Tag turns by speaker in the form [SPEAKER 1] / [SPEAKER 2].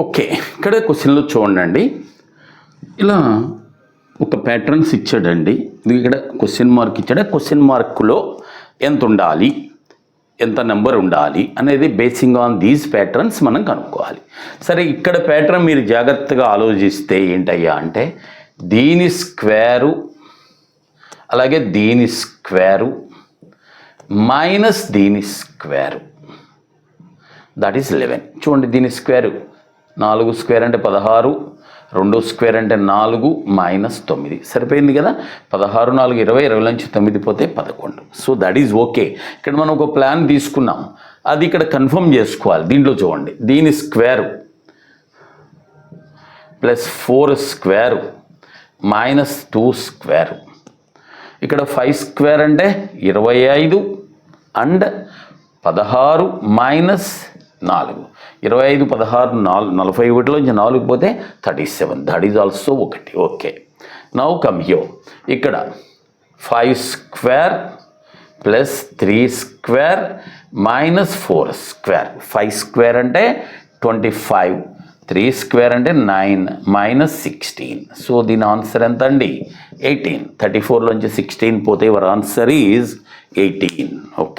[SPEAKER 1] Okay, ఇక్కడ క్వశ్చన్లో చూడండి, ఇలా ఒక ప్యాటర్న్స్ ఇచ్చాడండి. ఇక్కడ క్వశ్చన్ మార్క్ ఇచ్చాడు. క్వశ్చన్ మార్కులో ఎంత ఉండాలి, ఎంత నెంబర్ ఉండాలి అనేది బేసింగ్ ఆన్ దీస్ ప్యాటర్న్స్ మనం కనుక్కోవాలి. సరే, ఇక్కడ ప్యాటర్న్ మీరు జాగ్రత్తగా ఆలోచిస్తే ఏంటయ్యా అంటే, దీని స్క్వేరు అలాగే దీని స్క్వేరు మైనస్ దీని స్క్వేరు, దట్ ఈస్ 11. చూడండి, దీని స్క్వేరు 4 స్క్వేర్ అంటే 16, 2 స్క్వేర్ అంటే 4 మైనస్ 9 సరిపోయింది కదా. 16 4 20, 20 నుంచి 9 పోతే 11. So that is okay. ఇక్కడ మనం ఒక ప్లాన్ తీసుకున్నాం, అది ఇక్కడ కన్ఫర్మ్ చేసుకోవాలి. దీంట్లో చూడండి, దీని square plus 4 square minus 2 square, ఇక్కడ 5 స్క్వేర్ అంటే 25 అండ్ 16 మైనస్ 4, 25 16 41లోంచి 4 పోతే 37, that is also 1. Okay, now come here. ఇక్కడ 5 square plus 3 square minus 4 square. 5 square అంటే 25, 3 స్క్వేర్ అంటే 9 మైనస్ 16. సో దీని ఆన్సర్ ఎంత అండి? 18. 34లోంచి 16 పోతే యువర్ ఆన్సర్ ఈజ్ 18. ఓకే.